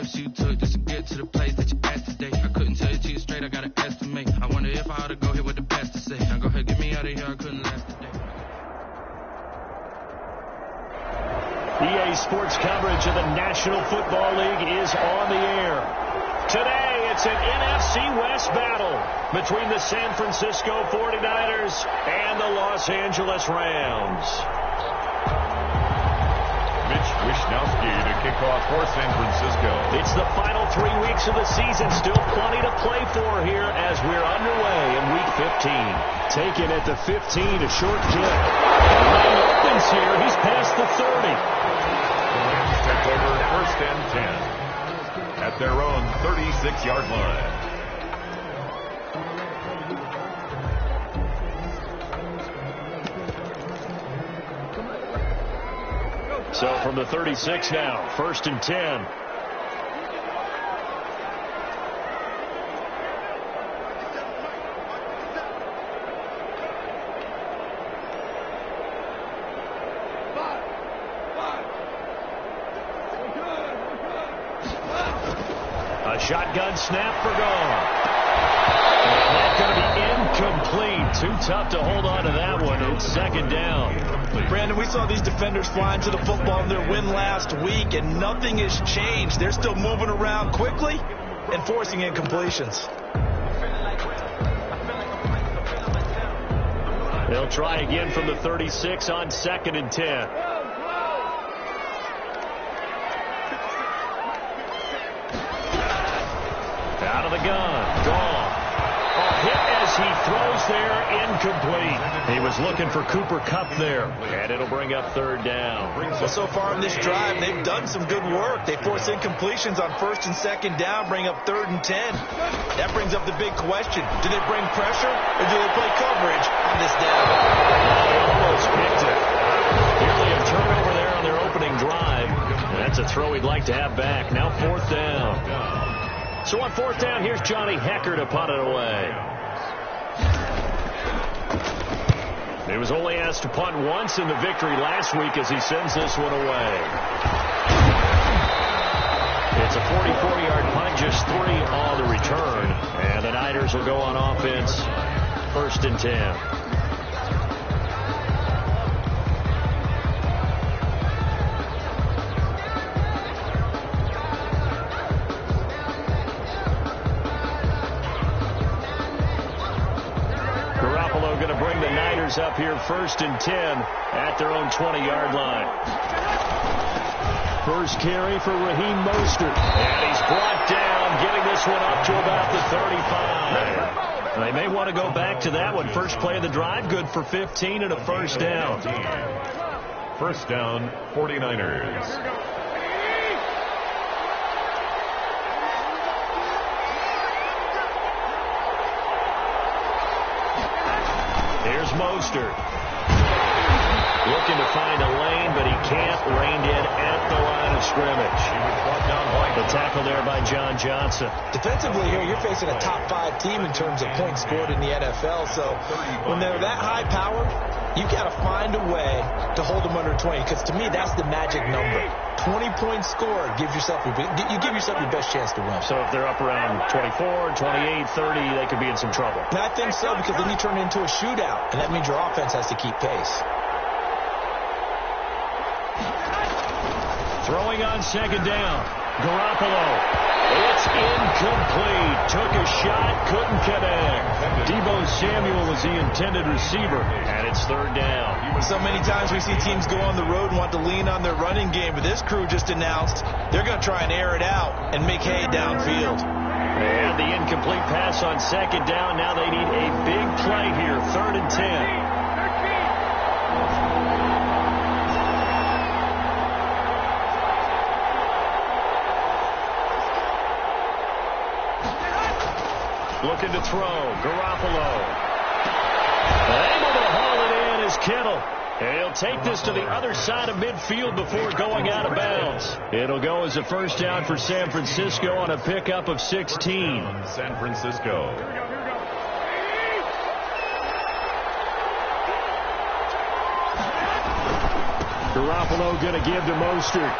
steps you took just to get to the place that you at today. I couldn't tell you to you straight, I gotta estimate. I wonder if I ought to go here with the best to say. Now go ahead, get me out of here, I couldn't last today. EA Sports coverage of the National Football League is on the air. Today, it's an NFC West battle between the San Francisco 49ers and the Los Angeles Rams. Mitch Wishnowsky to kick off for San Francisco. It's the final 3 weeks of the season. Still plenty to play for here as we're underway in Week 15. Taken at the 15, a short kick. The lane opens here. He's past the 30. The Rams take over 1st and 10 at their own 36-yard line. So from the 36 now, 1st and 10. A shotgun snap for Gone. And that's going to be incomplete. Too tough to hold on to that one. It's 2nd down. Brandon, we saw these defenders flying to the football in their win last week, and nothing has changed. They're still moving around quickly and forcing incompletions. They'll try again from the 36 on 2nd and 10. Out of the gun. Gone. A hit as he throws there, incomplete. He was looking for Cooper Kupp there, and it'll bring up 3rd down. Well, so far in this drive, they've done some good work. They force incompletions on 1st and 2nd down, bring up 3rd and 10. That brings up the big question. Do they bring pressure, or do they play coverage on this down? They almost picked it. Nearly a turnover there on their opening drive. And that's a throw he'd like to have back. Now 4th down. So on 4th down, here's Johnny Hekker to punt it away. He was only asked to punt once in the victory last week as he sends this one away. It's a 44-yard punt, just 3 on the return. And the Niners will go on offense, 1st and 10. Going to bring the Niners up here 1st and 10 at their own 20-yard line. First carry for Raheem Mostert. And he's brought down, getting this one up to about the 35. They may want to go back to that one. First play of the drive, good for 15 and a 1st down. 1st down, 49ers. Here's Mostert. Looking to find a lane, but he can't. Reined in at the line of scrimmage. The tackle there by John Johnson. Defensively here, you're facing a top 5 team in terms of points scored in the NFL. So when they're that high powered, you got to find a way to hold them under 20. Because to me, that's the magic number. 20 points scored, you give yourself your best chance to win. So if they're up around 24, 28, 30, they could be in some trouble. And I think so, because then you turn it into a shootout, and that means your offense has to keep pace. Throwing on 2nd down, Garoppolo. It's incomplete. Took a shot, couldn't connect. Deebo Samuel was the intended receiver, and it's 3rd down. So many times we see teams go on the road and want to lean on their running game, but this crew just announced they're going to try and air it out and make hay downfield. And the incomplete pass on 2nd down. Now they need a big play here, 3rd and 10. Looking to throw. Garoppolo. Able to haul it in is Kittle. And he'll take this to the other side of midfield before going out of bounds. It'll go as a 1st down for San Francisco on a pickup of 16. San Francisco. Garoppolo going to give to Mostert.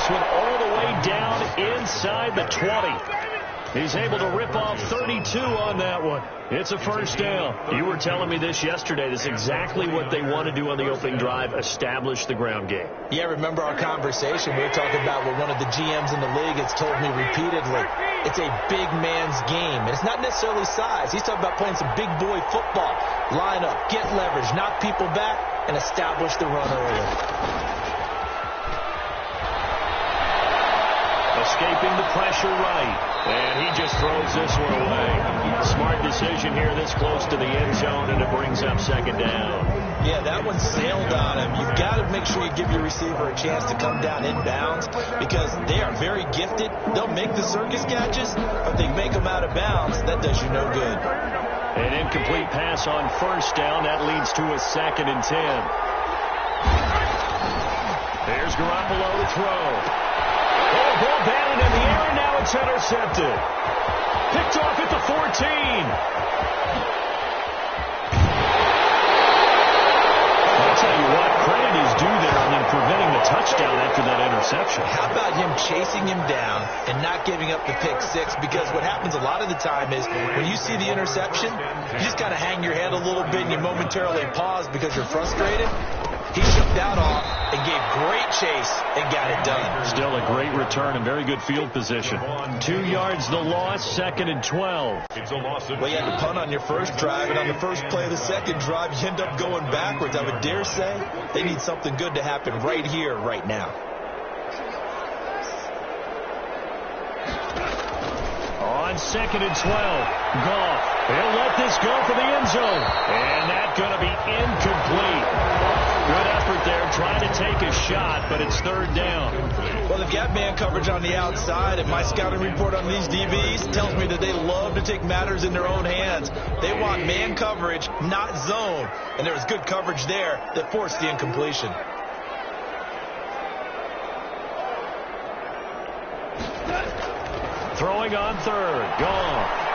this one all the way down inside the 20. He's able to rip off 32 on that one. It's a first down. You were telling me this yesterday. This is exactly what they want to do on the opening drive, establish the ground game. Yeah, remember our conversation. We were talking about what one of the GMs in the league has told me repeatedly. It's a big man's game. And it's not necessarily size. He's talking about playing some big boy football. Line up, get leverage, knock people back, and establish the run early. Escaping the pressure right. And he just throws this one away. Smart decision here this close to the end zone, and it brings up second down. Yeah, that one sailed on him. You've got to make sure you give your receiver a chance to come down inbounds because they are very gifted. They'll make the circus catches, but they make them out of bounds. That does you no good. An incomplete pass on first down. That leads to a 2nd and 10. There's Garoppolo to throw. Oh, ball batted in the air, and now it's intercepted. Picked off at the 14. I'll tell you what, credit is due there on them preventing the touchdown after that interception. How about him chasing him down and not giving up the pick six? Because what happens a lot of the time is when you see the interception, you just kind of hang your head a little bit and you momentarily pause because you're frustrated. He shook that off and gave great chase and got it done. Still a great return and very good field position. 2 yards the loss, 2nd and 12. Well, you had to punt on your first drive, and on the first play of the second drive, you end up going backwards. I would dare say they need something good to happen right here, right now. On 2nd and 12, Goff. He'll let this go for the end zone. And that's going to be incomplete. Good effort there, trying to take a shot, but it's 3rd down. Well, they've got man coverage on the outside, and my scouting report on these DBs tells me that they love to take matters in their own hands. They want man coverage, not zone. And there was good coverage there that forced the incompletion. Throwing on 3rd, Goff.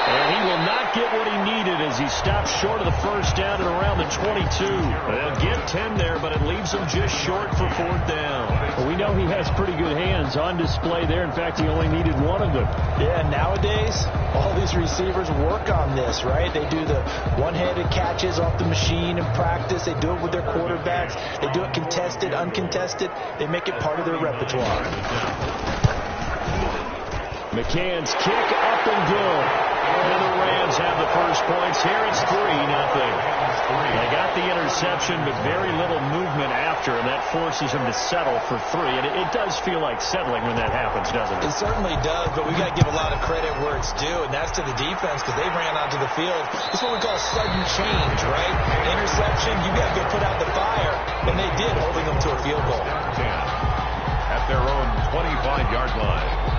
And he will not get what he needed as he stops short of the first down at around the 22. They'll get 10 there, but it leaves him just short for 4th down. Well, we know he has pretty good hands on display there. In fact, he only needed one of them. Yeah, nowadays, all these receivers work on this, right? They do the one-handed catches off the machine in practice. They do it with their quarterbacks. They do it contested, uncontested. They make it part of their repertoire. McCann's kick up and good. And the Rams have the first points. Here it's 3-0. They got the interception, but very little movement after, and that forces him to settle for 3. And it does feel like settling when that happens, doesn't it? It certainly does, but we got to give a lot of credit where it's due, and that's to the defense because they ran onto the field. It's what we call sudden change, right? Interception, you got to go put out the fire, and they did, holding them to a field goal. At their own 25-yard line.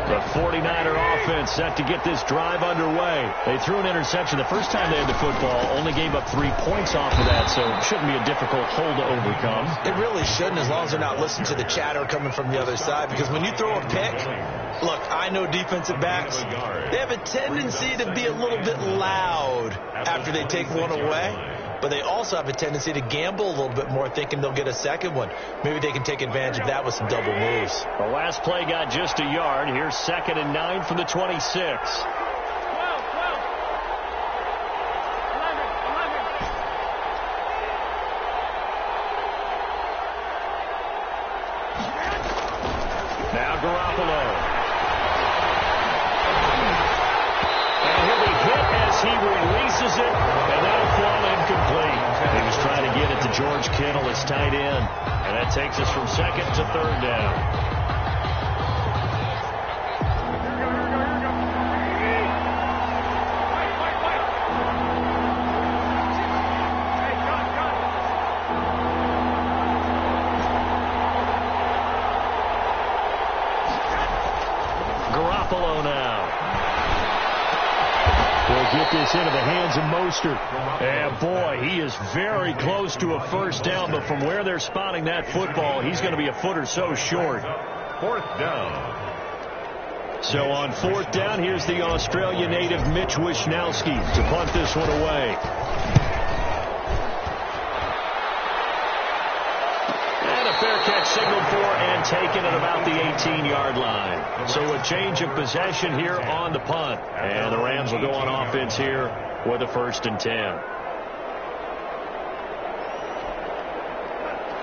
The 49er offense set to get this drive underway. They threw an interception the first time they had the football, only gave up 3 points off of that, so it shouldn't be a difficult hole to overcome. It really shouldn't, as long as they're not listening to the chatter coming from the other side, because when you throw a pick, look, I know defensive backs, they have a tendency to be a little bit loud after they take one away. But they also have a tendency to gamble a little bit more, thinking they'll get a second one. Maybe they can take advantage of that with some double moves. The last play got just a yard. Here's 2nd and 9 from the 26. Now Garoppolo. And he'll be hit as he releases it, and that'll fall incomplete. He was trying to get it to George Kittle, his tight end, and that takes us from 2nd to 3rd down. Garoppolo now. We'll get this into the hands of Mostert. And boy, he is very close to a first down, but from where they're spotting that football, he's going to be a foot or so short. 4th down. So on 4th down, here's the Australia native Mitch Wishnowsky to punt this one away. fair catch signaled for and taken at about the 18-yard line. So a change of possession here on the punt. And the Rams will go on offense here with a 1st and 10.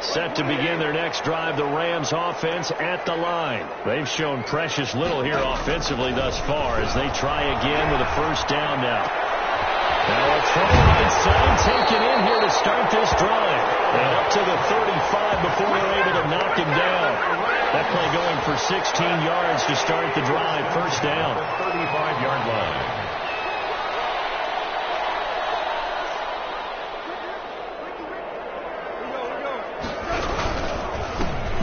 Set to begin their next drive, the Rams offense at the line. They've shown precious little here offensively thus far as they try again with a 1st down now. Now a throw right side taken in here to start this drive. And up to the 35 before they're able to knock him down. That play going for 16 yards to start the drive. 1st down. 35-yard line.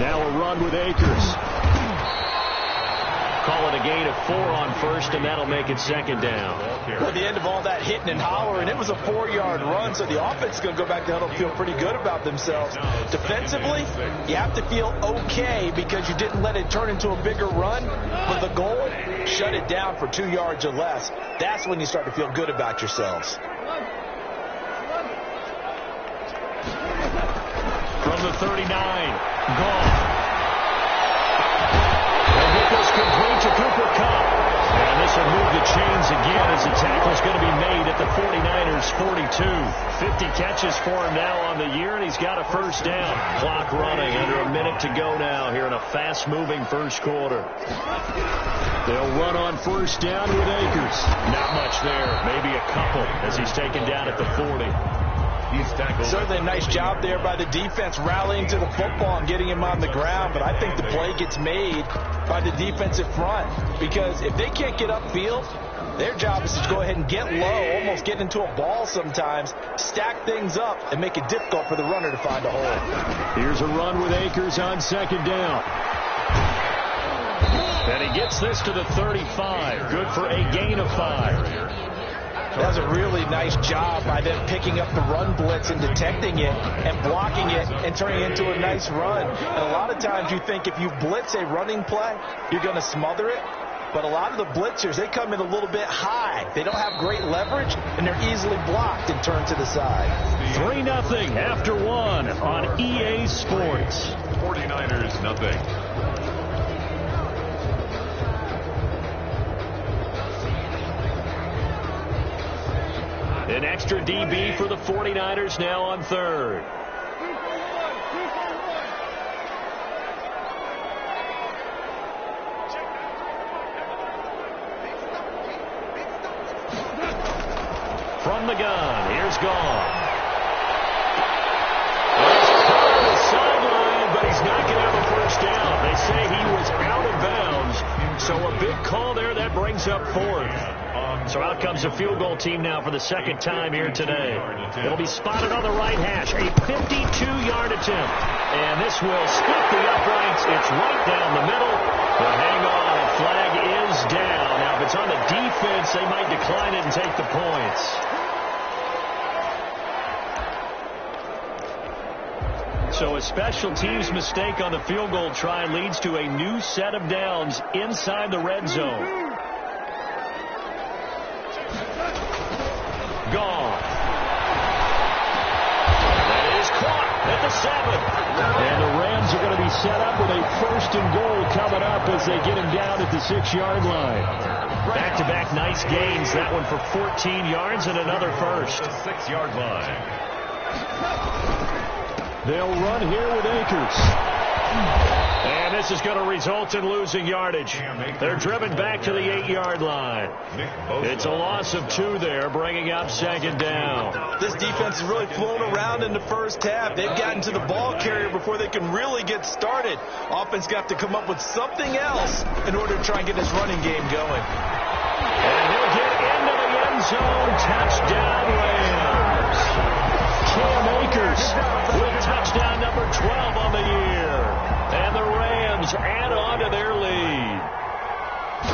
Now a run with Akers. Call it a gain of 4 on 1st, and that'll make it 2nd down. At the end of all that hitting and hollering, it was a 4-yard run, so the offense is going to go back to huddle and feel pretty good about themselves. Defensively, you have to feel okay because you didn't let it turn into a bigger run. But the goal, shut it down for 2 yards or less. That's when you start to feel good about yourselves. From the 39, gone. And it goes complete to Cooper Kupp. And this will move the chains again as the tackle's going to be made at the 49ers 42. 50 catches for him now on the year, and he's got a 1st down. Clock running, under a minute to go now here in a fast-moving 1st quarter. They'll run on 1st down with Akers. Not much there, maybe a couple as he's taken down at the 40. Certainly a nice job there by the defense rallying to the football and getting him on the ground, but I think the play gets made by the defensive front because if they can't get upfield, their job is to go ahead and get low, almost get into a ball sometimes, stack things up, and make it difficult for the runner to find a hole. Here's a run with Akers on 2nd down. And he gets this to the 35. Good for a gain of 5. That was a really nice job by them picking up the run blitz and detecting it and blocking it and turning it into a nice run. And a lot of times you think if you blitz a running play, you're going to smother it. But a lot of the blitzers, they come in a little bit high. They don't have great leverage, and they're easily blocked and turned to the side. 3-0 after 1 on EA Sports. 49ers nothing. An extra DB for the 49ers now on 3rd. From the gun, here's Gone. On the sideline, but he's not going to have a 1st down. They say he was out of bounds, so a big call there that brings up 4th. So out comes the field goal team now for the 2nd time here today. It'll be spotted on the right hash. A 52-yard attempt. And this will split the uprights. It's right down the middle. But hang on, a flag is down. Now, if it's on the defense, they might decline it and take the points. So a special teams mistake on the field goal try leads to a new set of downs inside the red zone. Gone. That is caught at the 7. And the Rams are going to be set up with a 1st and goal coming up as they get him down at the 6-yard line. Back-to-back nice gains. That one for 14 yards and another 1st. 6-yard line. They'll run here with Akers. And this is going to result in losing yardage. They're driven back to the 8-yard line. It's a loss of 2 there, bringing up 2nd down. This defense has really flown around in the 1st half. They've gotten to the ball carrier before they can really get started. Offense got to come up with something else in order to try and get this running game going. And he'll get into the end zone. Touchdown, Rams. Cam Akers with touchdown number 12 on the year. And the Rams add on to their lead.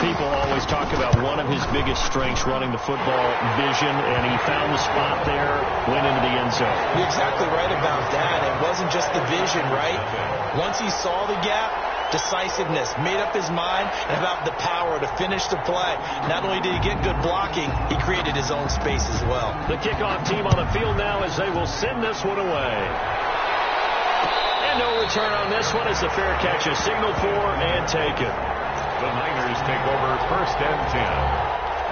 People always talk about one of his biggest strengths running the football, vision, and he found the spot there, went into the end zone. You're exactly right about that. It wasn't just the vision, right? Once he saw the gap, decisiveness, made up his mind, and about the power to finish the play. Not only did he get good blocking, he created his own space as well. The kickoff team on the field now as they will send this one away. And And no return on this one as the fair catch is signaled for and taken. The Niners take over 1st and 10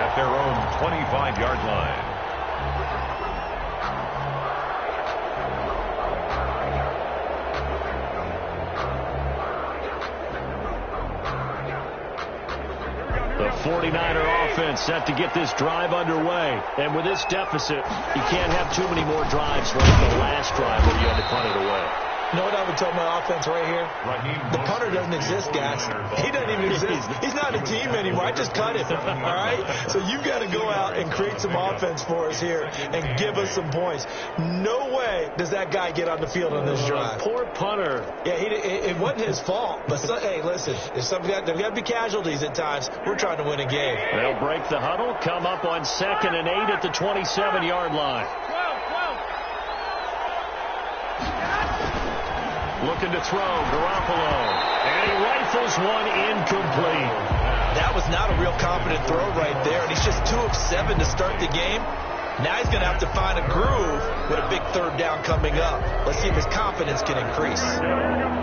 at their own 25-yard line. The 49er offense set to get this drive underway. And with this deficit, you can't have too many more drives like the last drive where you had to punt it away. You know what I would tell my offense right here? The punter doesn't exist, guys. He doesn't even exist. He's not a team anymore. I just cut him. All right? So you've got to go out and create some offense for us here and give us some points. No way does that guy get on the field on this drive. Poor punter. Yeah, it wasn't his fault. But, hey, listen, there's got to be casualties at times. We're trying to win a game. They'll break the huddle, come up on 2nd and 8 at the 27-yard line. Looking to throw, Garoppolo. And he rifles one incomplete. That was not a real confident throw right there, and he's just 2 of 7 to start the game. Now he's going to have to find a groove with a big 3rd down coming up. Let's see if his confidence can increase.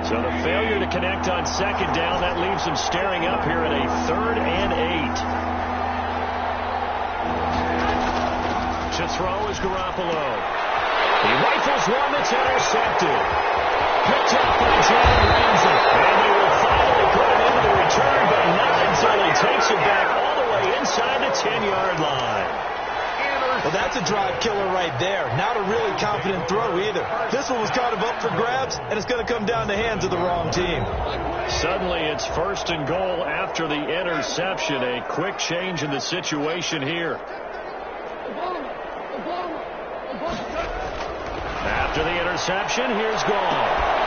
So the failure to connect on 2nd down, that leaves him staring up here at a 3rd and 8. To throw is Garoppolo. He rifles one that's intercepted. Picked up by Jalen Ramsey. And they will finally put it into the return, but not until he takes it back all the way inside the 10-yard line. Well, that's a drive killer right there. Not a really confident throw either. This one was kind of up for grabs, and it's going to come down the hands of the wrong team. Suddenly, it's 1st and goal after the interception. A quick change in the situation here. After the interception, here's Gall.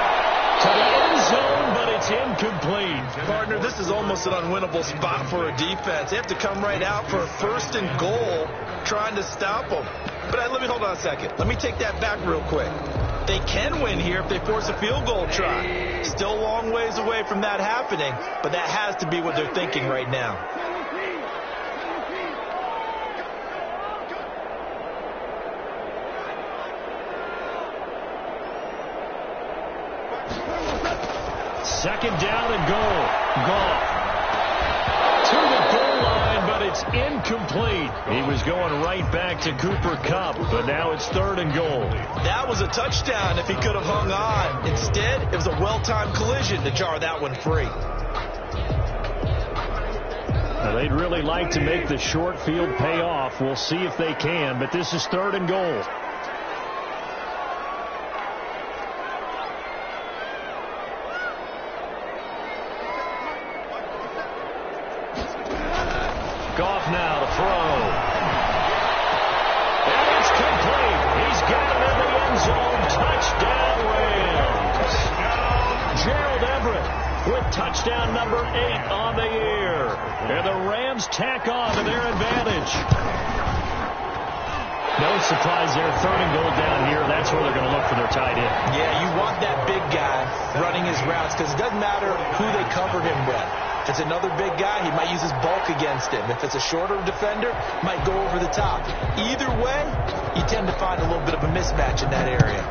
To the end zone, but it's incomplete. Partner, this is almost an unwinnable spot for a defense. They have to come right out for a 1st and goal trying to stop them. But let me hold on a second. Let me take that back real quick. They can win here if they force a field goal try. Still a long ways away from that happening, but that has to be what they're thinking right now. Second down and goal. Goff to the goal line, but it's incomplete. He was going right back to Cooper Kupp, but now it's 3rd and goal. That was a touchdown if he could have hung on. Instead, it was a well-timed collision to jar that one free. Now, they'd really like to make the short field pay off. We'll see if they can, but this is 3rd and goal. Goff now to throw. And it's complete. He's got it in the end zone. Touchdown Rams. Gerald Everett with touchdown number 8 on the year. And the Rams tack on to their advantage. No surprise there. 3rd and goal down here. That's where they're going to look for their tight end. Yeah, you want that big guy running his routes because it doesn't matter who they cover him with. If it's another big guy, he might use his bulk against him. If it's a shorter defender, might go over the top. Either way, you tend to find a little bit of a mismatch in that area.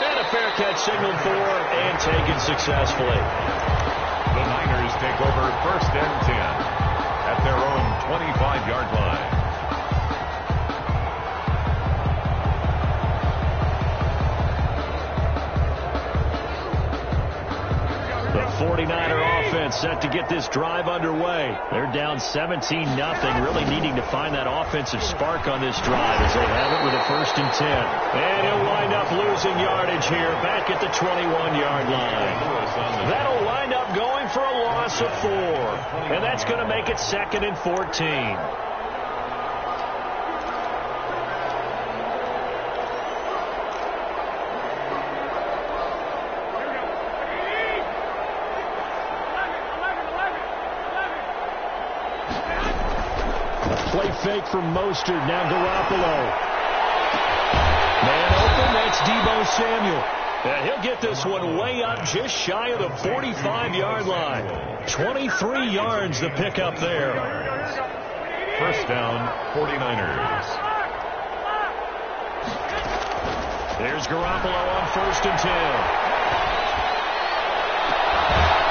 And a fair catch signaled for and taken successfully. The Niners take over 1st and 10 at their own 25-yard line. The 49er offense set to get this drive underway. They're down 17-0, really needing to find that offensive spark on this drive as they have it with a 1st and 10. And he'll wind up losing yardage here back at the 21-yard line. That'll wind up going for a loss of 4. And that's going to make it 2nd and 14. Play fake from Mostert. Now Garoppolo. Man open. That's Deebo Samuel. And he'll get this one way up just shy of the 45-yard line. 23 yards to pick up there. 1st down, 49ers. There's Garoppolo on 1st and 10.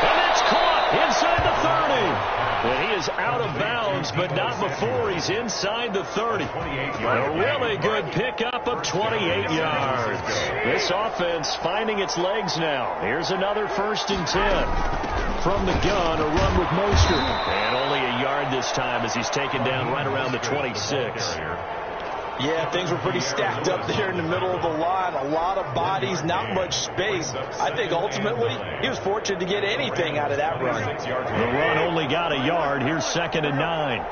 And it's caught inside the 30. And he is out of bounds, but not before he's inside the 30. A really good pickup of 28 yards. This offense finding its legs now. Here's another 1st and 10. From the gun, a run with Mostert. And only a yard this time as he's taken down right around the 26. Yeah, things were pretty stacked up there in the middle of the line. A lot of bodies, not much space. I think ultimately he was fortunate to get anything out of that run. The run only got a yard. Here's 2nd and 9.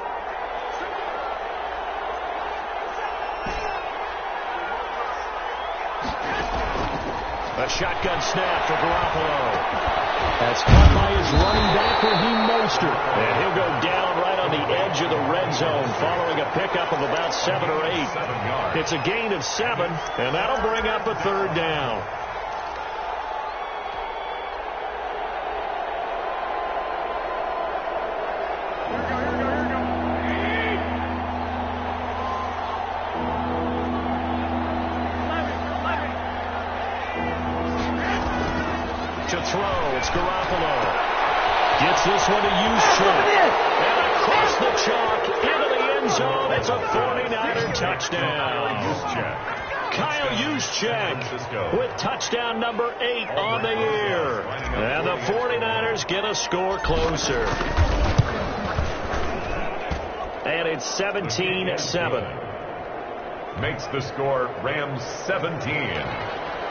A shotgun snap for Garoppolo. That's caught by his running back, Raheem Mostert. And he'll go down right on the edge of the red zone following a pickup of about 7 or 8. It's a gain of 7, and that'll bring up a 3rd down. To throw, it's Garoppolo. Gets this one to Juszczyk. And across the chalk into the end zone. It's a 49er touchdown. Kyle Juszczyk with touchdown number 8 on the year. And the 49ers get a score closer. And it's 17-7. Makes the score Rams 17,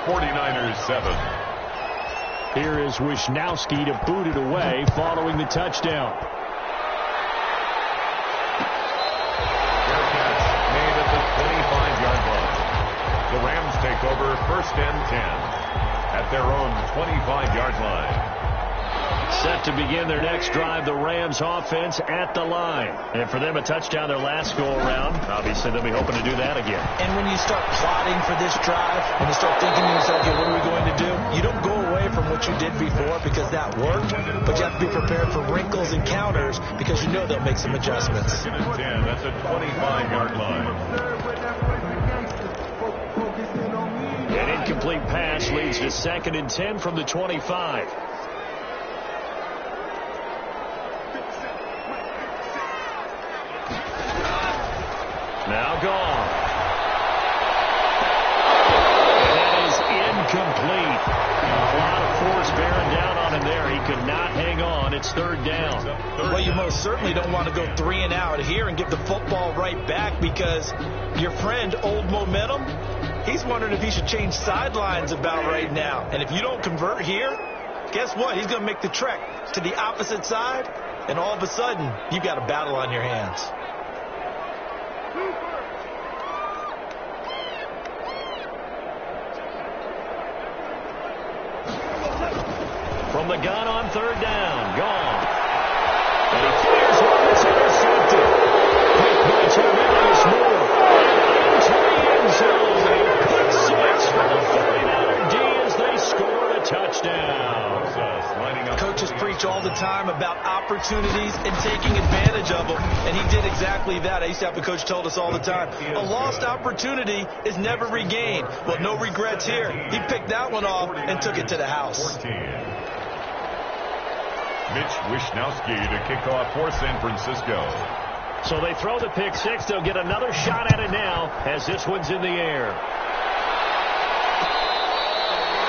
49ers 7. Here is Wisnowski to boot it away following the touchdown. Fair catch made at the 25-yard line. The Rams take over 1st and 10 at their own 25-yard line. Set to begin their next drive, the Rams offense at the line. And for them, a touchdown their last go-around. Obviously, they'll be hoping to do that again. And when you start plotting for this drive, when you start thinking to yourself, okay, what are we going to do? You don't go away from what you did before because that worked, but you have to be prepared for wrinkles and counters because you know they'll make some adjustments. 2nd and 10, that's a 25-yard line. An incomplete pass leads to 2nd and 10 from the 25. Now gone. And that is incomplete. A lot of force bearing down on him there. He could not hang on. It's 3rd down. Well, you most certainly don't want to go 3 and out here and give the football right back because your friend, Old Momentum, he's wondering if he should change sidelines about right now. And if you don't convert here, guess what? He's going to make the trek to the opposite side, and all of a sudden, you've got a battle on your hands. From the gun on 3rd down. Gone. And he fires one that's intercepted. Pick by Tarvarius Moore. And into the end zone. Pick 6 for the 49er D as they score a touchdown. Coaches preach all the time about opportunities and taking advantage of them, and he did exactly that. I used to have a coach told us all the time, a lost opportunity is never regained. Well, no regrets here. He picked that one off and took it to the house. 14. Mitch Wisnowski to kick off for San Francisco. So they throw the pick 6. They'll get another shot at it now as this one's in the air.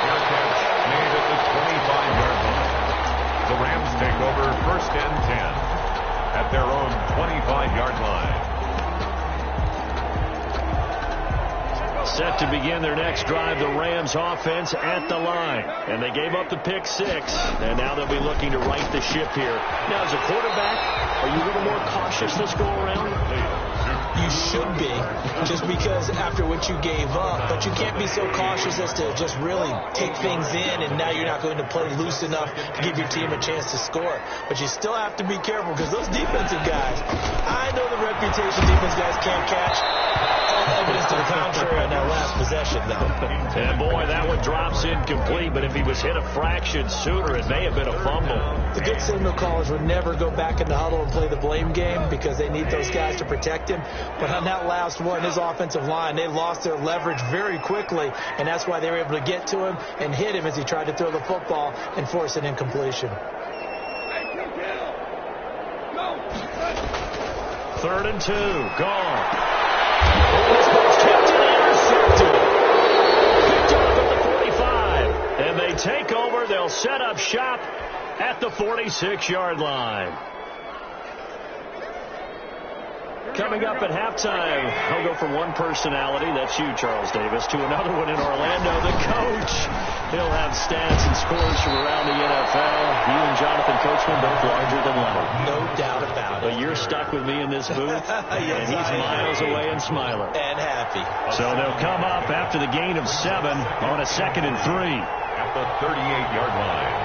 Fair catch made at the 25-yard line. The Rams take over 1st and 10 at their own 25-yard line. Set to begin their next drive, the Rams offense at the line. And they gave up the pick 6, and now they'll be looking to right the ship here. Now, as a quarterback, are you a little more cautious this go-around? You should be, just because after what you gave up, but you can't be so cautious as to just really take things in, and now you're not going to play loose enough to give your team a chance to score. But you still have to be careful because those defensive guys, I know the reputation defense guys can't catch. All evidence to the contrary on that last last possession, though. And, boy, that one drops incomplete, but if he was hit a fraction sooner, it may have been a fumble. The good signal callers would never go back in the huddle and play the blame game because they need those guys to protect him. But on that last one, his offensive line, they lost their leverage very quickly, and that's why they were able to get to him and hit him as he tried to throw the football and force an incompletion. 3rd and 2, gone. This ball's tipped and intercepted. Picked up at the 45. And they take over. They'll set up shop at the 46-yard line. Coming up at halftime, I'll go from one personality, that's you, Charles Davis, to another one in Orlando, the coach. He'll have stats and scores from around the NFL. You and Jonathan Coachman both larger than life. No doubt about it. But you're stuck with me in this booth, yes, and he's miles away and smiling. And happy. So they'll come up after the gain of 7 on a 2nd and 3. At the 38-yard line.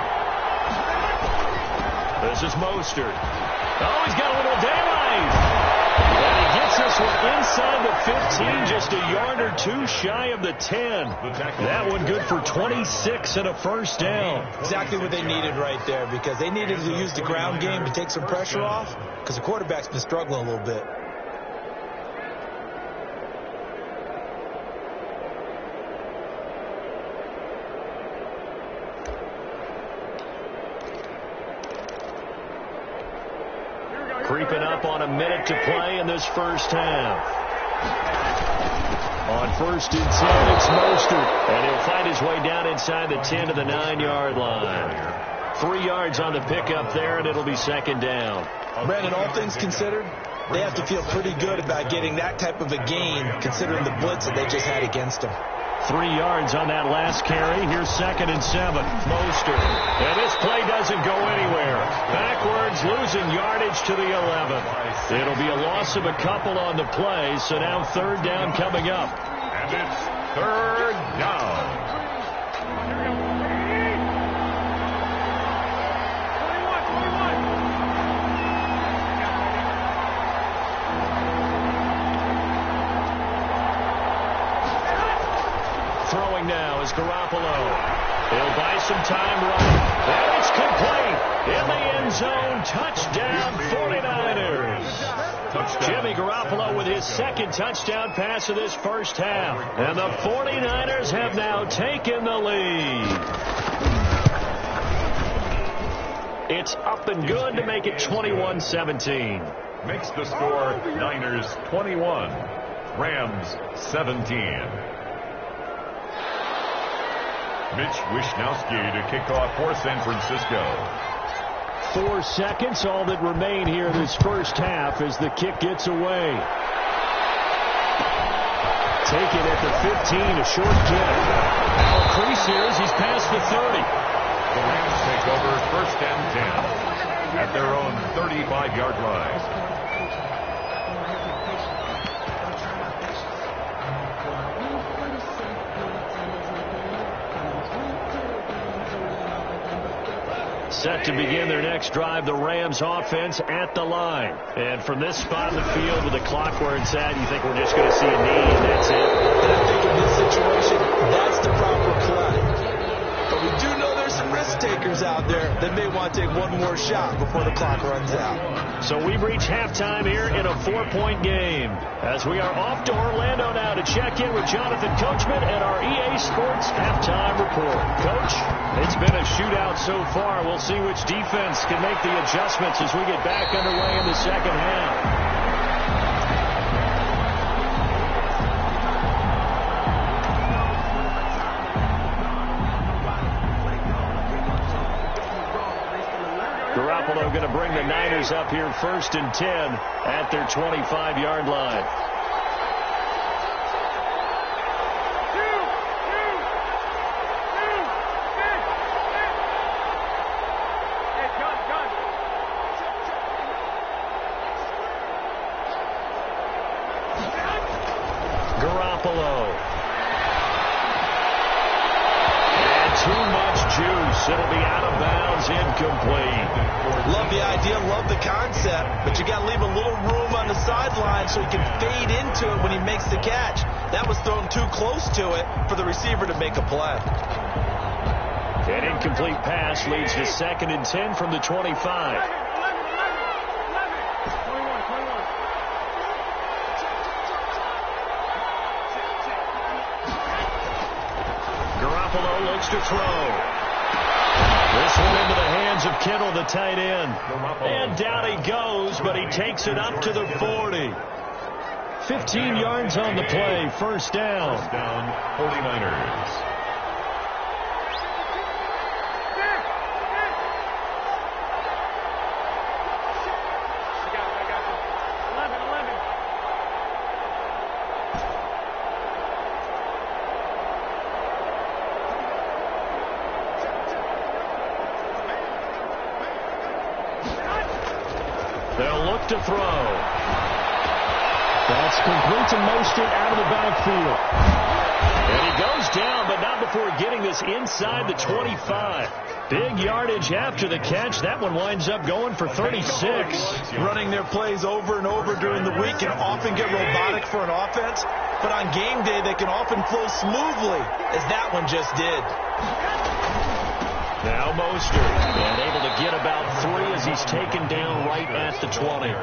This is Mostert. Oh, he's got a little daylight. And he gets this one inside the 15, just a yard or two shy of the 10. That one good for 26 and a first down. Exactly what they needed right there, because they needed to use the ground game to take some pressure off, because the quarterback's been struggling a little bit. Creeping up on a minute to play in this first half. On 1st and 10, it's Mostert. And he'll find his way down inside the 10 to the 9-yard line. 3 yards on the pickup there, and it'll be 2nd down. Brandon, all things considered, they have to feel pretty good about getting that type of a gain, considering the blitz that they just had against them. 3 yards on that last carry. Here's 2nd and 7. Mostert. And this play doesn't go anywhere. Backwards, losing yardage to the 11. It'll be a loss of a couple on the play, so now 3rd down coming up. And it's 3rd down. Throwing now is Garoppolo. He'll buy some time right. And it's complete. In the end zone. Touchdown 49ers. Jimmy Garoppolo with his 2nd touchdown pass of this first half. And the 49ers have now taken the lead. It's up and good to make it 21-17. Makes the score Niners 21, Rams 17. Mitch Wishnowsky to kick off for San Francisco. 4 seconds, all that remain here this first half as the kick gets away. Taken at the 15, a short kick. Now a crease here as he's past the 30. The Rams take over 1st and 10 at their own 35-yard line. Set to begin their next drive, the Rams offense at the line. And from this spot in the field with the clock where it's at, you think we're just going to see a knee and that's it? And I think in this situation, that's the proper play. But we do know there's some risk takers out there that may want to take one more shot before the clock runs out. So we've reached halftime here in a 4-point game. As we are off to Orlando now to check in with Jonathan Coachman and our EA Sports halftime report. Coach, it's been a shootout so far. We'll see which defense can make the adjustments as we get back underway in the second half. Garoppolo going to bring the Niners up here 1st and 10 at their 25-yard line. Garoppolo. And too much juice. It'll be out of bounds, incomplete. Love the idea, love the concept, but you got to leave a little room on the sideline so he can fade into it when he makes makes the catch. That was thrown too close to it for the receiver to make a play. An incomplete pass leads to 2nd and 10 from the 25. Garoppolo looks to throw. This one into the hands of Kittle, the tight end. And down he goes, but he takes it up to the 40. 15 yards on the play, first down. 49ers. They'll look to throw. That's complete to Mostert out of the backfield. And he goes down, but not before getting this inside the 25. Big yardage after the catch. That one winds up going for 36. Running their plays over and over during the week can often get robotic for an offense, but on game day they can often flow smoothly, as that one just did. Now Mostert, and able to get about 3 as he's taken down right at the 20.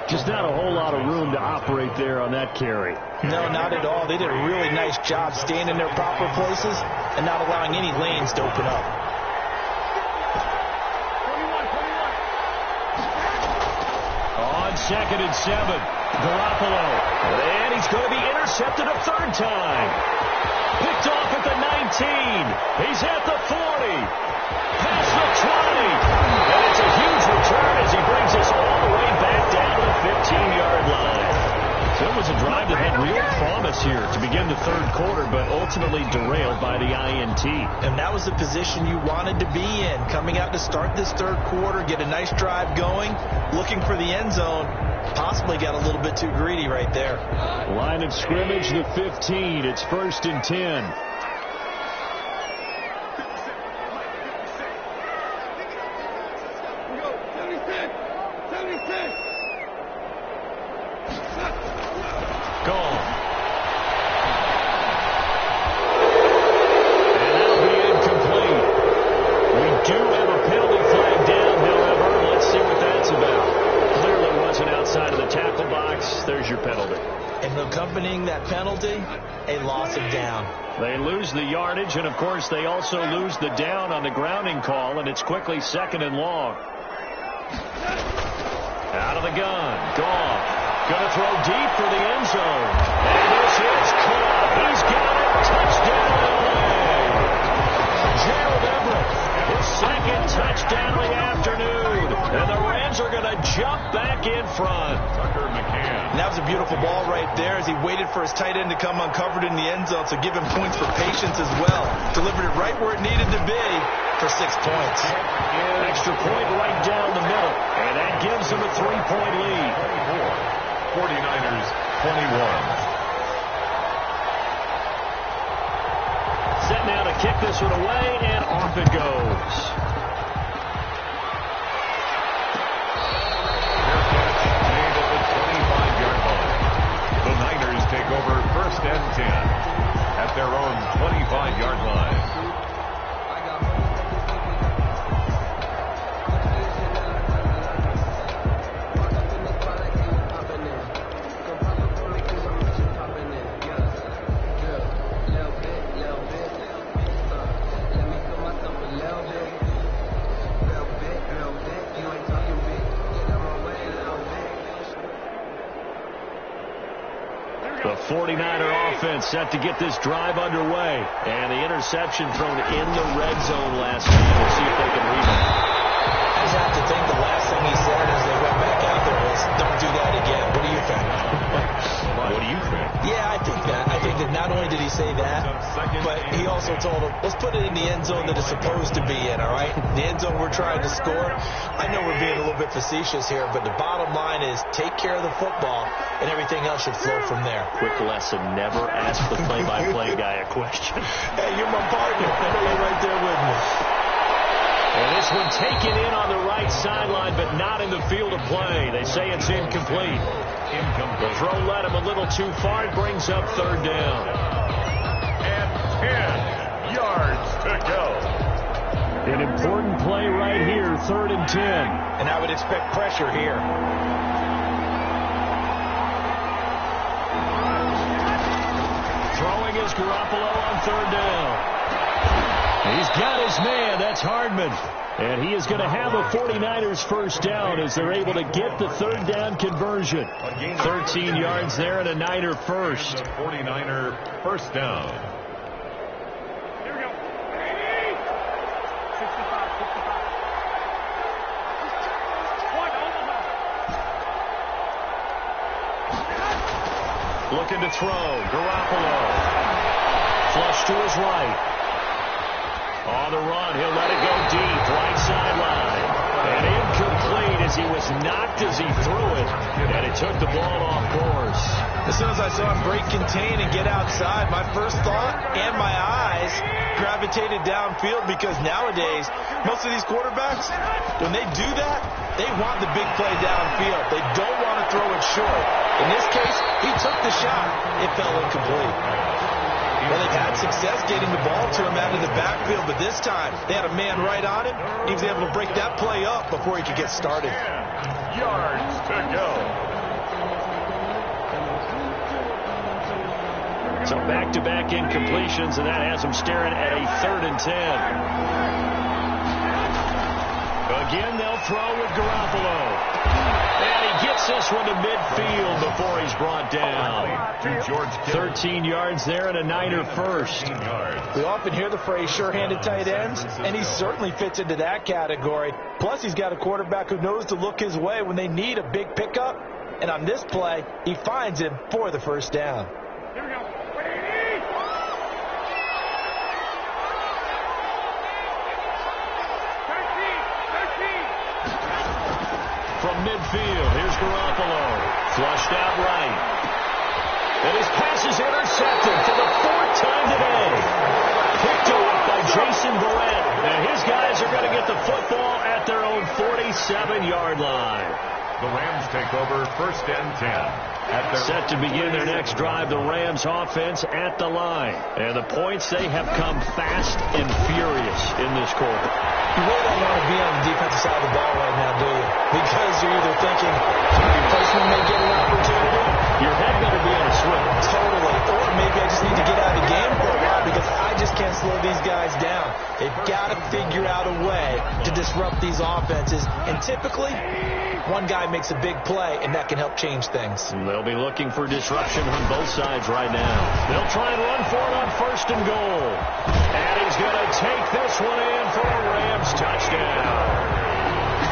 Just not a whole lot of room to operate there on that carry. No, not at all. They did a really nice job staying in their proper places and not allowing any lanes to open up. On 2nd and 7, Garoppolo. And he's going to be intercepted a 3rd time. Picked off at the 19. He's at the 40. Past the 20. And it's a huge return as he brings us all the way back down to the 15-yard line. So it was a drive that had real promise here to begin the 3rd quarter, but ultimately derailed by the INT. And that was the position you wanted to be in. Coming out to start this 3rd quarter, get a nice drive going, looking for the end zone. Possibly got a little bit too greedy right there. Line of scrimmage, the 15. It's 1st and 10. Gone. And that'll be incomplete. We do have a penalty flag down, however. Let's see what that's about. Clearly wasn't outside of the tackle box. There's your penalty. And accompanying that penalty, a loss of down. They lose the yardage, and of course they also lose the down on the grounding call, and it's quickly 2nd and long. Out of the gun. Goff. Going to throw deep for the end zone. And this is caught. He's got it. Touchdown, LA. Gerald Everett, his 2nd touchdown of the afternoon. And the Rams are going to jump back in front. Tucker McCann. And that was a beautiful ball right there as he waited for his tight end to come uncovered in the end zone, so give him points for patience as well. Delivered it right where it needed to be for 6 points. Extra point right down the middle. And that gives them a 3-point lead. 49ers 21. Set now to kick this one away, and off it goes. Made at the 25-yard line. The Niners take over 1st and 10 at their own 25-yard line. The 49er offense set to get this drive underway. And the interception thrown in the red zone last time. We'll see if they can rebound. I just have to think the last thing he said as they went back out there was, don't do that again. What do you think? What do you think? Yeah, I think that. I think that not only did he say that, but he also told him, let's put it in the end zone that it's supposed to be in, all right? The end zone we're trying to score. I know we're being a little bit facetious here, but the bottom line is take care of the football, and everything else should flow from there. Quick lesson, never ask the play-by-play guy a question. Hey, you're my partner. I know you're right there with me. And this one taken in on the right sideline, but not in the field of play. They say it's incomplete. The throw led him a little too far. It brings up third down. And 10 yards to go. An important play right here, 3rd and 10. And I would expect pressure here. Throwing is Garoppolo on 3rd down. He's got his man. That's Hardman. And he is going to have a 49ers first down as they're able to get the 3rd down conversion. 13 yards there and a Niner first. 49er first down. Here we go. 65. Looking to throw. Garoppolo. Flush to his right. On the run, he'll let it go deep, right sideline. And incomplete as he was knocked as he threw it. And it took the ball off course. As soon as I saw him break contain and get outside, my first thought and my eyes gravitated downfield, because nowadays, most of these quarterbacks, when they do that, they want the big play downfield. They don't want to throw it short. In this case, he took the shot. It fell incomplete. Well, they've had success getting the ball to him out of the backfield, but this time they had a man right on him. He was able to break that play up before he could get started. 10 yards to go. So back-to-back incompletions, and that has him staring at a 3rd and 10. Again, they'll throw with Garoppolo. And he gets this one to midfield before he's brought down. 13 yards there and a Niner first. We often hear the phrase sure-handed tight ends, and he certainly fits into that category. Plus, he's got a quarterback who knows to look his way when they need a big pickup. And on this play, he finds him for the first down. Here we go. From midfield, here's Garoppolo. Flushed out right. And his pass is intercepted for the 4th time today. Picked off by Jason Verrett. And his guys are going to get the football at their own 47-yard line. The Rams take over 1st and 10. Set to begin their next drive, the Rams offense at the line. And the points, they have come fast and furious in this quarter. You really don't want to be on the defensive side of the ball right now, do you? Because you're either thinking your replacement may get an opportunity. Your head better be on a swivel. Totally. Or maybe I just need to get out of the game for a while because I just can't slow these guys down. They've got to figure out a way to disrupt these offenses. And typically, one guy makes a big play, and that can help change things. And they'll be looking for disruption on both sides right now. They'll try and run for it on 1st and goal. And he's going to take this one in for a Rams touchdown.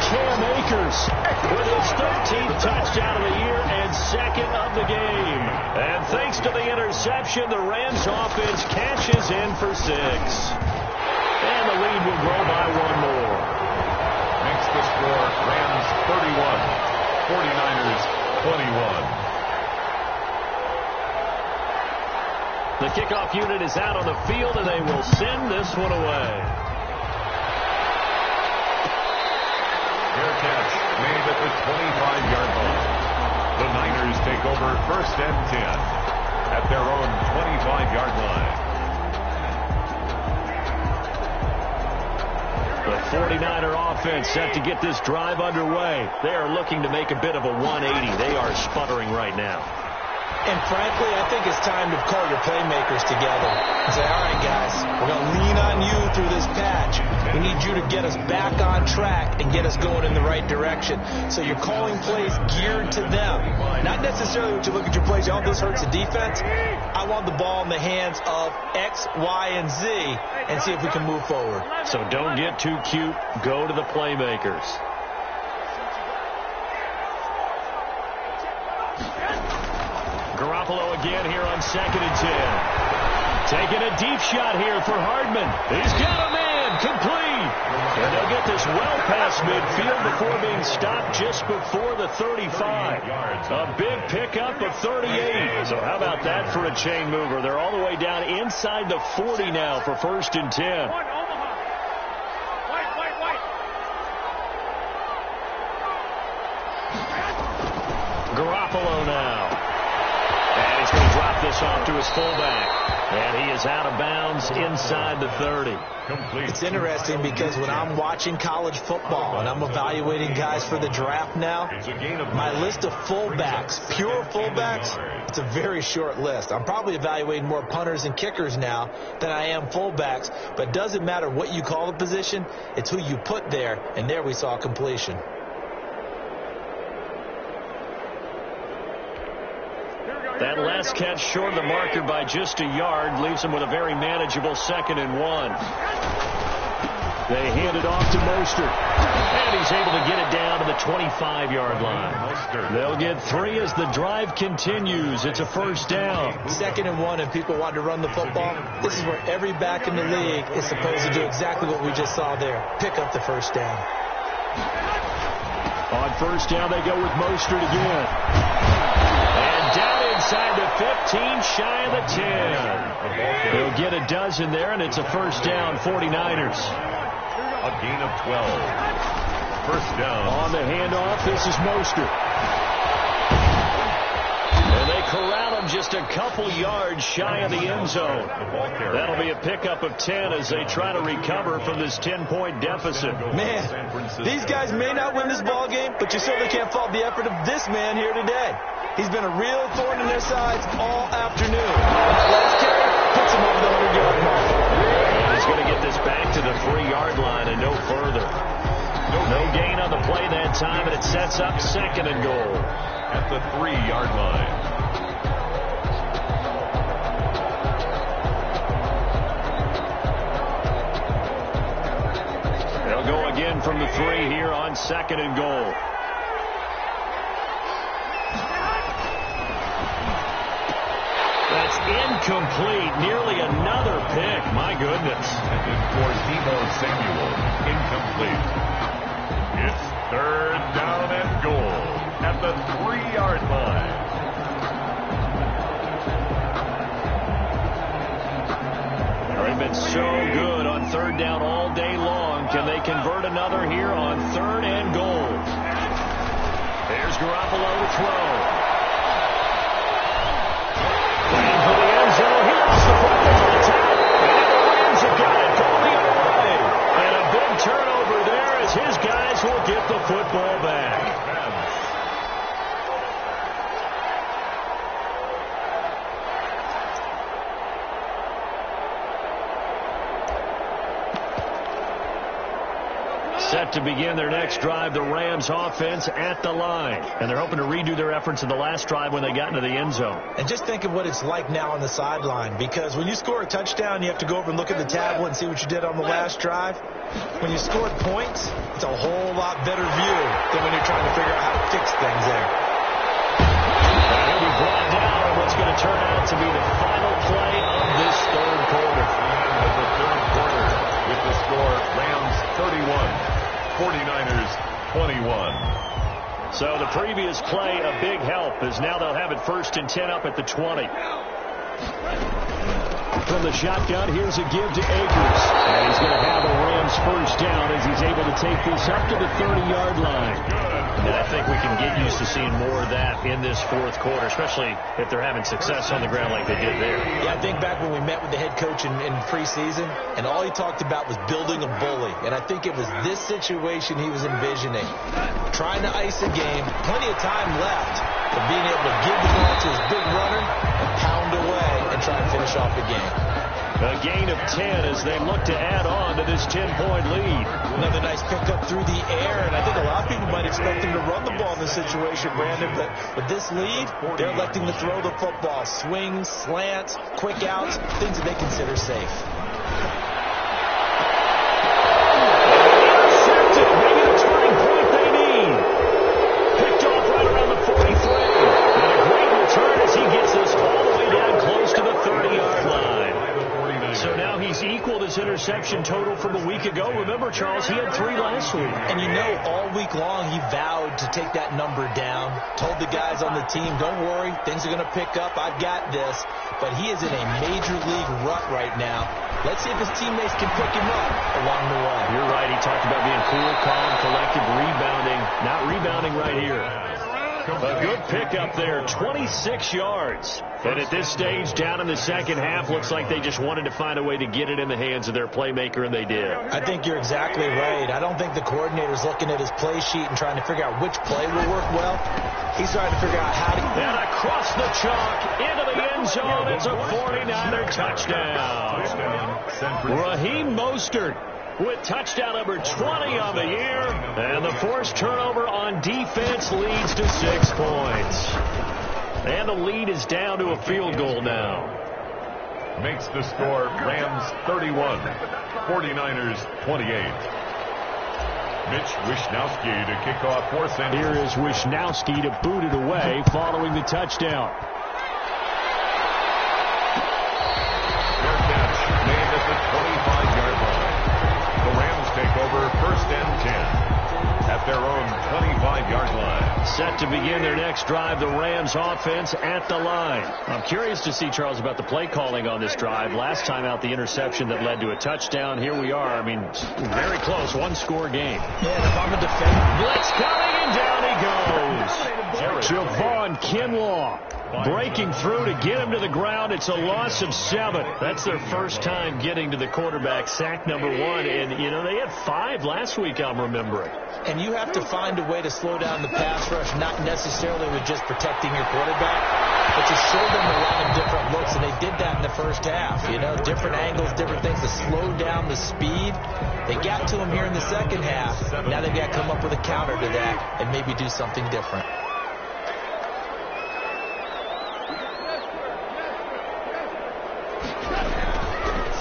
Cam Akers with his 13th touchdown of the year and 2nd of the game. And thanks to the interception, the Rams offense cashes in for 6. And the lead will grow by 1 more. Makes the score Rams 31, 49ers 21. The kickoff unit is out on the field, and they will send this one away. Fair catch made at the 25-yard line. The Niners take over 1st and 10 at their own 25-yard line. The 49er offense set to get this drive underway. They are looking to make a bit of a 180. They are sputtering right now. And frankly, I think it's time to call your playmakers together and say, all right, guys, we're going to lean on you through this patch. We need you to get us back on track and get us going in the right direction. So you're calling plays geared to them. Not necessarily when you look at your plays, oh, this hurts the defense. I want the ball in the hands of X, Y, and Z and see if we can move forward. So don't get too cute. Go to the playmakers. Garoppolo again here on 2nd and 10. Taking a deep shot here for Hardman. He's got a man, complete. And they'll get this well past midfield before being stopped just before the 35. A big pickup of 38. So how about that for a chain mover? They're all the way down inside the 40 now for 1st and 10. pass off to his fullback. And he is out of bounds inside the 30. Complete. It's interesting because when I'm watching college football and I'm evaluating guys for the draft now, my list of fullbacks, pure fullbacks, it's a very short list. I'm probably evaluating more punters and kickers now than I am fullbacks, but it doesn't matter what you call the position, it's who you put there, and there we saw completion. That last catch short of the marker by just a yard leaves him with a very manageable 2nd and 1. They hand it off to Mostert. And he's able to get it down to the 25-yard line. They'll get 3 as the drive continues. It's a first down. 2nd and 1 and people want to run the football. This is where every back in the league is supposed to do exactly what we just saw there. Pick up the first down. On first down, they go with Mostert again. Down inside the 15, shy of the 10. They'll get a dozen there, and it's a first down, 49ers. A gain of 12. First down. On the handoff, this is Mostert. And they corral him just a couple yards shy of the end zone. That'll be a pickup of 10 as they try to recover from this 10-point deficit. Man, these guys may not win this ball game, but you certainly can't fault the effort of this man here today. He's been a real thorn in their sides all afternoon. And that last carry puts him over the 100-yard mark. And he's going to get this back to the 3-yard line and no further. No gain on the play that time, and it sets up 2nd and goal. At the 3-yard line. They'll go again from the 3 here on 2nd and goal. That's incomplete. Nearly another pick. My goodness. For Deebo Samuel, incomplete. It's 3rd down and goal at the 3-yard line. They've been so good on 3rd down all day long. Can they convert another here on 3rd and goal? There's Garoppolo to throw. For the end zone, he lost the football. It's out. And the Rams have got it going the other way. And a big turnover there as his guys will get the football back. Set to begin their next drive, the Rams offense at the line. And they're hoping to redo their efforts in the last drive when they got into the end zone. And just think of what it's like now on the sideline, because when you score a touchdown, you have to go over and look at the tablet and see what you did on the last drive. When you scored points, it's a whole lot better view than when you're trying to figure out how to fix things there. He'll be brought down on what's going to turn out to be the final play of this 3rd quarter. Of the 3rd quarter with the score Rams 31. 49ers 21. So the previous play a big help as now they'll have it 1st and 10 up at the 20. From the shotgun, here's a give to Akers. And he's going to have a Rams first down as he's able to take this up to the 30-yard line. And I think we can get used to seeing more of that in this 4th quarter, especially if they're having success on the ground like they did there. Yeah, I think back when we met with the head coach in preseason, and all he talked about was building a bully. And I think it was this situation he was envisioning. Trying to ice a game, plenty of time left, but being able to give the ball to his big runner and pound away and try and finish off the game. A gain of 10 as they look to add on to this 10-point lead. Another nice pickup through the air, and I think a lot of people might expect him to run the ball in this situation, Brandon, but with this lead, they're electing to throw the football. Swings, slants, quick outs, things that they consider safe. Intercepted, making a turning point they need. Picked off right around the 43. And a great return as he gets this all the way down close to the 30-yard line. So now he's equaled his interception total from a week ago. Remember, Charles, he had 3 last week. And you know, all week long he vowed to take that number down. Told the guys on the team, don't worry, things are going to pick up. I've got this. But he is in a major league rut right now. Let's see if his teammates can pick him up along the way. You're right. He talked about being cool, calm, collected, rebounding. Not rebounding right here. A good pickup there, 26 yards. And at this stage, down in the second half, looks like they just wanted to find a way to get it in the hands of their playmaker, and they did. I think you're exactly right. I don't think the coordinator's looking at his play sheet and trying to figure out which play will work well. He's trying to figure out how to... And across the chalk, into the end zone, it's a 49er touchdown. Raheem Mostert with touchdown number 20 on the year, and the forced turnover on defense leads to 6 points. And the lead is down to a field goal now. Makes the score Rams 31, 49ers 28. Mitch Wishnowsky to kick off fourth and... Here is Wishnowsky to boot it away following the touchdown. Fair catch made at the 25-yard line. The Rams take over first and 10 at their own 25-yard line. Set to begin their next drive, the Rams offense at the line. I'm curious to see, Charles, about the play calling on this drive. Last time out, the interception that led to a touchdown. Here we are. I mean, very close, one-score game. Yeah, if I'm a defender... Blitz coming, and down he goes. Javon Kinlaw breaking through to get him to the ground. It's a loss of 7. That's their first time getting to the quarterback, sack number 1. And, you know, they had 5 last week, I'm remembering. And you have to find a way to slow down the pass rush, not necessarily with just protecting your quarterback, but to show them a lot of different looks, and they did that in the first half. You know, different angles, different things to slow down the speed. They got to him here in the second half. Now they've got to come up with a counter to that and maybe do something different.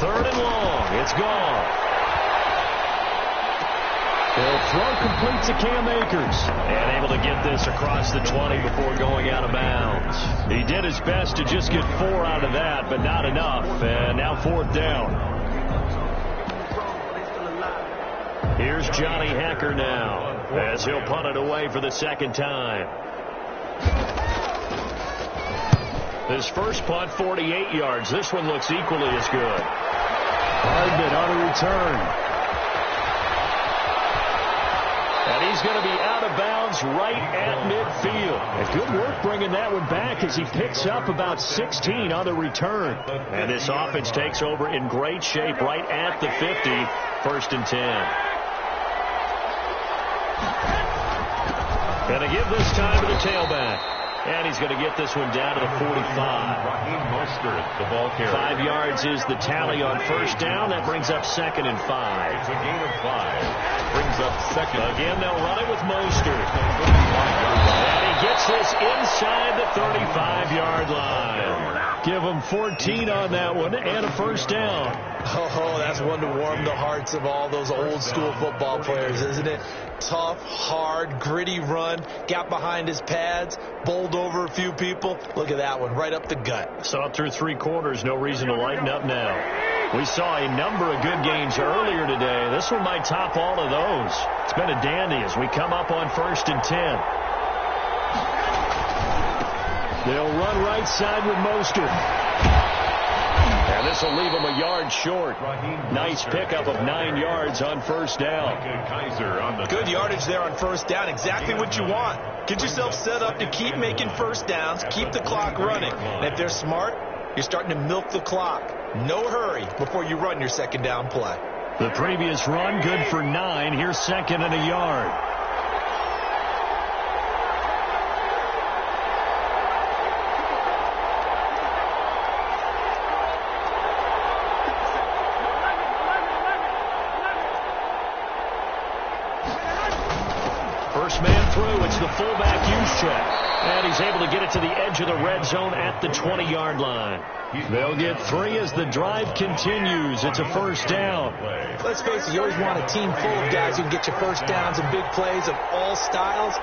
Third and long. It's gone. They'll throw complete to Cam Akers. And able to get this across the 20 before going out of bounds. He did his best to just get 4 out of that, but not enough. And now fourth down. Here's Johnny Hekker now, as he'll punt it away for the second time. His first punt, 48 yards. This one looks equally as good. Hardman on a return. And he's going to be out of bounds right at midfield. And good work bringing that one back as he picks up about 16 on the return. And this offense takes over in great shape right at the 50. First and 10. Going to give this time to the tailback. And he's going to get this one down to the 45. Raheem Mostert, the ball carrier. 5 yards is the tally on first down. That brings up second and 5. It's a gain of 5. Brings up second. Again, they'll run it with Mostert. And he gets this inside the 35-yard line. Give him 14 on that one and a first down. Oh, that's one to warm the hearts of all those old-school football players, isn't it? Tough, hard, gritty run. Got behind his pads, bowled over a few people. Look at that one, right up the gut. Saw it through 3 quarters. No reason to lighten up now. We saw a number of good games earlier today. This one might top all of those. It's been a dandy as we come up on first and 10. They'll run right side with Mostert. And this will leave him a yard short. Nice pickup of 9 yards on first down. Good yardage there on first down. Exactly what you want. Get yourself set up to keep making first downs. Keep the clock running. And if they're smart, you're starting to milk the clock. No hurry before you run your second down play. The previous run good for 9. Here's second and a yard. First man through. It's the fullback use check. And he's able to get it to the edge of the red zone at the 20-yard line. They'll get 3 as the drive continues. It's a first down. Let's face it, you always want a team full of guys who can get you first downs and big plays of all styles.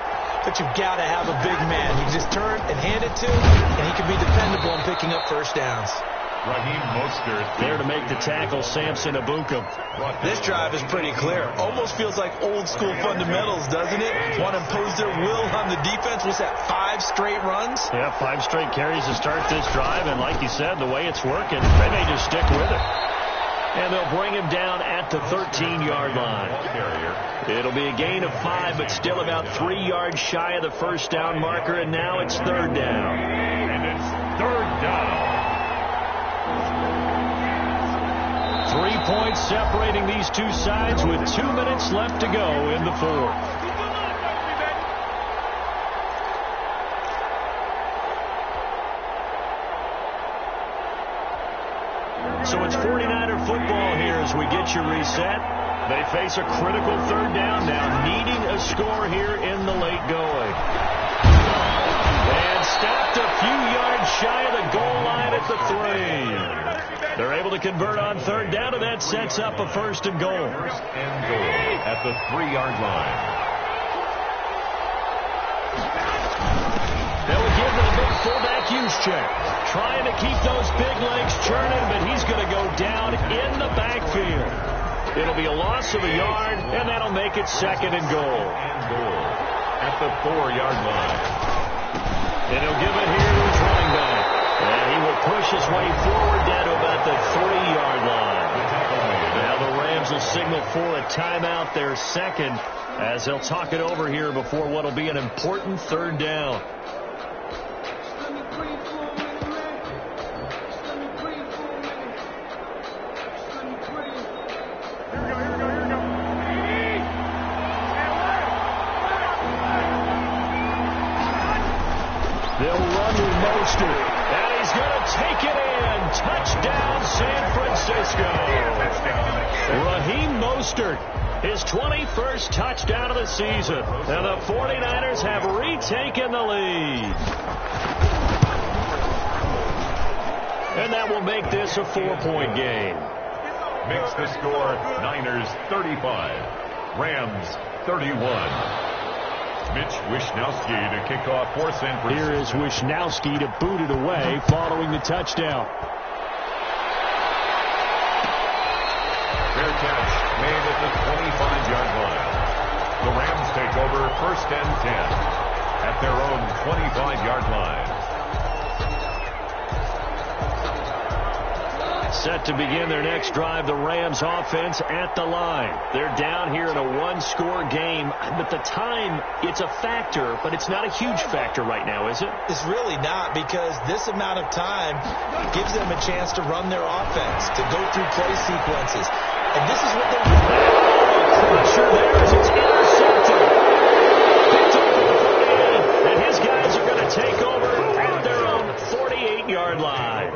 But you've got to have a big man. You can just turn and hand it to him, and he can be dependable in picking up first downs. Raheem Mostert there to make the tackle, Samson Ebukam. This drive is pretty clear. Almost feels like old school fundamentals, doesn't it? Want to impose their will on the defense. What's that, 5 straight runs? Yeah, 5 straight carries to start this drive. And like you said, the way it's working, they may just stick with it. And they'll bring him down at the 13-yard line. It'll be a gain of 5, but still about 3 yards shy of the first down marker, and now it's third down. And it's third down. 3 points separating these two sides with 2 minutes left to go in the fourth. So it's 49er football here as we get you reset. They face a critical third down now, needing a score here in the late going. And stopped a few yards shy of the goal line at the 3. They're able to convert on third down, and that sets up a first and goal. First and goal at the 3-yard line. They'll give it a big fullback use check. Trying to keep those big legs churning, but he's going to go down in the backfield. It'll be a loss of a yard, and that'll make it second and goal. And goal at the 4-yard line. And he'll give it here to his running back. And he will push his way forward down to about the 3-yard line. Now the Rams will signal for a timeout, their second, as they'll talk it over here before what will be an important third down. They'll run with Mostert, and he's going to take it in. Touchdown, San Francisco. Raheem Mostert, his 21st touchdown of the season. And the 49ers have retaken the lead. And that will make this a 4-point game. Makes the score Niners 35, Rams 31. Mitch Wishnowsky to kick off for San Francisco. Here is Wishnowsky to boot it away following the touchdown. Fair catch made at the 25-yard line. The Rams take over first and 10 at their own 25-yard line. Set to begin their next drive, the Rams offense at the line. They're down here in a one-score game, but the time, it's a factor, but it's not a huge factor right now, is it? It's really not, because this amount of time gives them a chance to run their offense, to go through play sequences. And this is what they're doing. Pressure there as it's intercepted. Picked up at the 48, and his guys are going to take over at their own 48-yard line.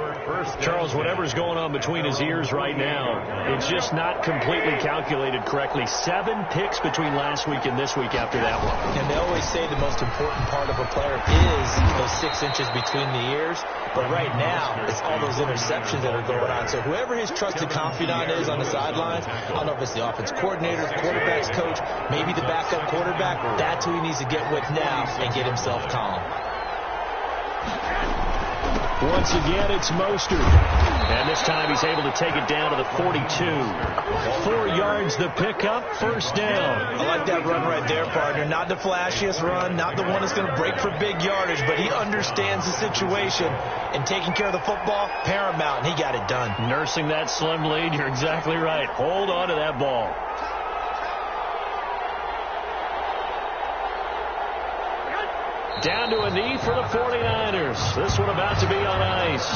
Charles, whatever's going on between his ears right now, it's just not completely calculated correctly. 7 picks between last week and this week after that one. And they always say the most important part of a player is those 6 inches between the ears. But right now, it's all those interceptions that are going on. So whoever his trusted confidant is on the sidelines, I don't know if it's the offense coordinator, the quarterback's coach, maybe the backup quarterback, that's who he needs to get with now and get himself calm. Once again, it's Mostert. And this time he's able to take it down to the 42. 4 yards the pickup, first down. I like that run right there, partner. Not the flashiest run, not the one that's going to break for big yardage, but he understands the situation, and taking care of the football, paramount, and he got it done. Nursing that slim lead, you're exactly right. Hold on to that ball. Down to a knee for the 49ers. This one about to be on ice.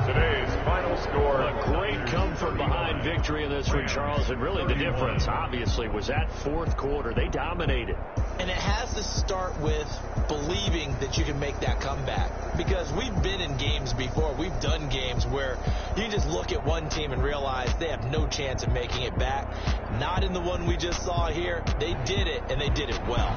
Today's final score. A great come-from-behind victory in this one, Charles. And really the difference, obviously, was that fourth quarter. They dominated. And it has to start with believing that you can make that comeback. Because we've been in games before. We've done games where you just look at one team and realize they have no chance of making it back. Not in the one we just saw here. They did it, and they did it well.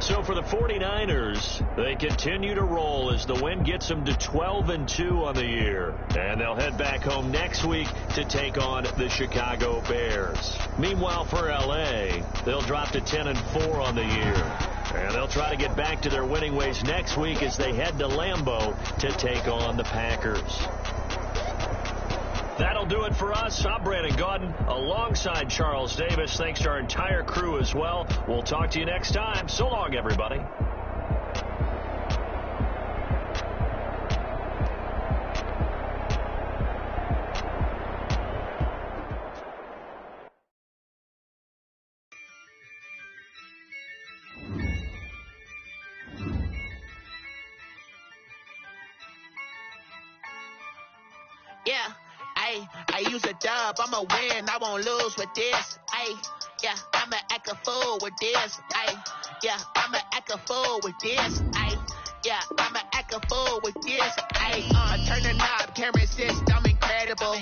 So for the 49ers, they continue to roll as the win gets them to 12-2 on the year. And they'll head back home next week to take on the Chicago Bears. Meanwhile, for L.A., they'll drop to 10-4 on the year. And they'll try to get back to their winning ways next week as they head to Lambeau to take on the Packers. That'll do it for us. I'm Brandon Gaudin alongside Charles Davis. Thanks to our entire crew as well. We'll talk to you next time. So long, everybody. Yeah, I use a dub, I'ma win, I won't lose with this. Yeah, I'ma act a fool with this. Yeah, I'ma act a fool with this. Yeah, I'ma act a fool with this. Turn the knob, camera system incredible.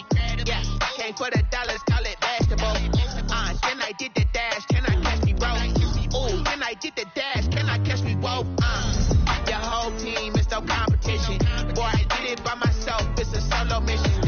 Yeah, came for the dollars, call it basketball. Then I did the dash, can I catch me roll? Ooh, then I did the dash, can I catch me roll? Your whole team is no competition. Boy, I did it by myself, it's a solo mission.